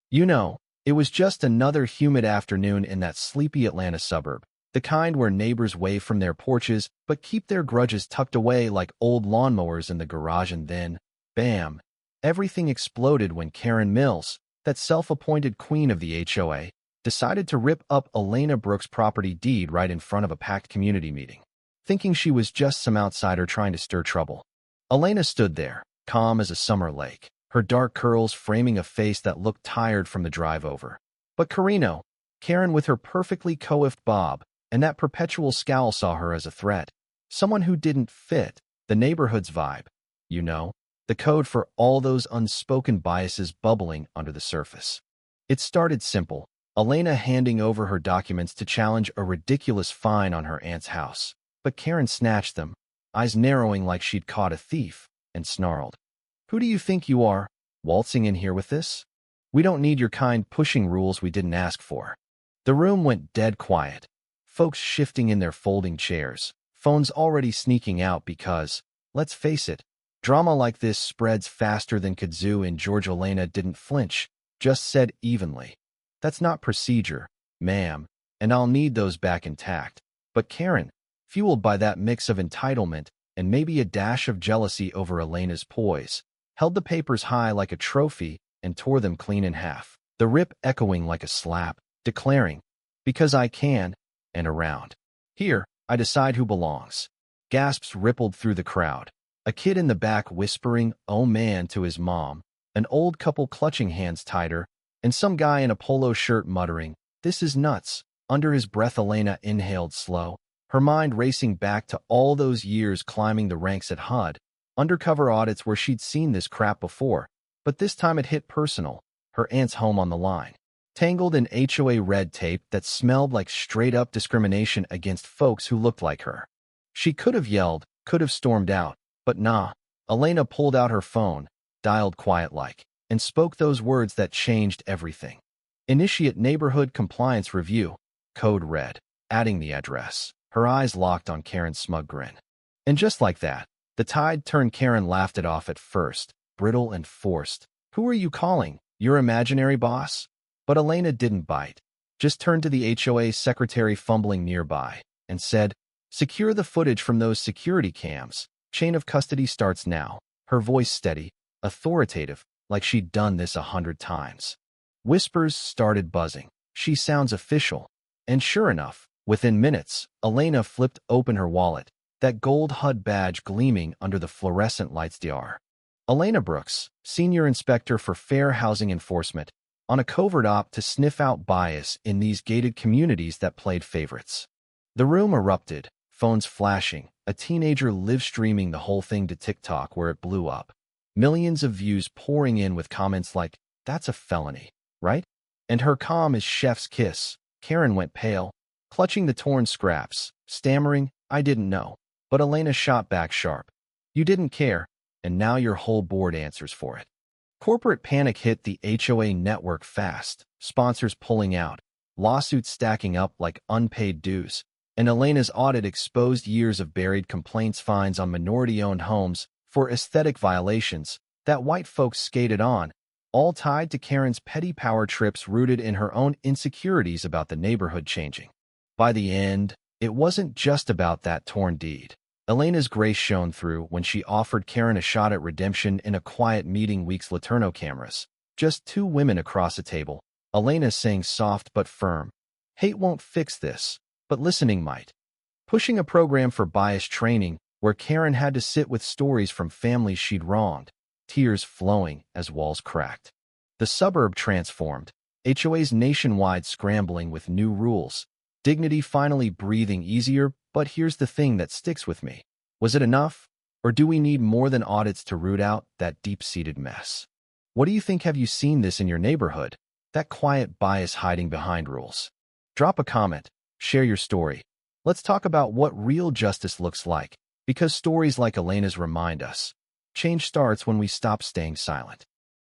You know, it was just another humid afternoon in that sleepy Atlanta suburb, the kind where neighbors wave from their porches but keep their grudges tucked away like old lawnmowers in the garage, and then, bam, everything exploded when Karen Mills, that self-appointed queen of the HOA, decided to rip up Elena Brooks' property deed right in front of a packed community meeting, thinking she was just some outsider trying to stir trouble. Elena stood there, calm as a summer lake, her dark curls framing a face that looked tired from the drive over. But Karen with her perfectly coiffed bob and that perpetual scowl, saw her as a threat, someone who didn't fit the neighborhood's vibe, you know, the code for all those unspoken biases bubbling under the surface. It started simple, Elena handing over her documents to challenge a ridiculous fine on her aunt's house. But Karen snatched them, eyes narrowing like she'd caught a thief, and snarled, "Who do you think you are, waltzing in here with this? We don't need your kind pushing rules we didn't ask for." The room went dead quiet, folks shifting in their folding chairs, phones already sneaking out because, let's face it, drama like this spreads faster than kudzu in Georgia. Elena didn't flinch, just said evenly, "That's not procedure, ma'am, and I'll need those back intact." But Karen, fueled by that mix of entitlement and maybe a dash of jealousy over Elena's poise, held the papers high like a trophy and tore them clean in half, the rip echoing like a slap, declaring, "Because I can," and around here, I decide who belongs. Gasps rippled through the crowd, a kid in the back whispering, "Oh man," to his mom, an old couple clutching hands tighter, and some guy in a polo shirt muttering, "This is nuts." Under his breath, Elena inhaled slow, her mind racing back to all those years climbing the ranks at HUD, undercover audits where she'd seen this crap before, but this time it hit personal, her aunt's home on the line. Tangled in HOA red tape that smelled like straight-up discrimination against folks who looked like her. She could have yelled, could have stormed out, but nah. Elena pulled out her phone, dialed quiet-like, and spoke those words that changed everything. "Initiate neighborhood compliance review," code red, adding the address. Her eyes locked on Karen's smug grin. And just like that, the tide turned. Karen laughed it off at first, brittle and forced. "Who are you calling? Your imaginary boss?" But Elena didn't bite, just turned to the HOA secretary fumbling nearby, and said, "Secure the footage from those security cams. Chain of custody starts now." Her voice steady, authoritative, like she'd done this 100 times. Whispers started buzzing. "She sounds official." And sure enough, within minutes, Elena flipped open her wallet, that gold HUD badge gleaming under the fluorescent lights. Dr. Elena Brooks, Senior Inspector for Fair Housing Enforcement, on a covert op to sniff out bias in these gated communities that played favorites. The room erupted, phones flashing, a teenager live-streaming the whole thing to TikTok where it blew up. Millions of views pouring in with comments like, "That's a felony, right?" And her calm as chef's kiss. Karen went pale, clutching the torn scraps, stammering, "I didn't know." But Elena shot back sharp. "You didn't care, and now your whole board answers for it." Corporate panic hit the HOA network fast, sponsors pulling out, lawsuits stacking up like unpaid dues, and Elena's audit exposed years of buried complaints, fines on minority-owned homes for aesthetic violations that white folks skated on, all tied to Karen's petty power trips rooted in her own insecurities about the neighborhood changing. By the end, it wasn't just about that torn deed. Elena's grace shone through when she offered Karen a shot at redemption in a quiet meeting. Weeks later, cameras, just two women across a table, Elena saying soft but firm, "Hate won't fix this, but listening might." Pushing a program for bias training where Karen had to sit with stories from families she'd wronged, tears flowing as walls cracked. The suburb transformed, HOAs nationwide scrambling with new rules, dignity finally breathing easier. But here's the thing that sticks with me. Was it enough? Or do we need more than audits to root out that deep-seated mess? What do you think? Have you seen this in your neighborhood? That quiet bias hiding behind rules? Drop a comment, share your story. Let's talk about what real justice looks like, because stories like Elena's remind us, change starts when we stop staying silent.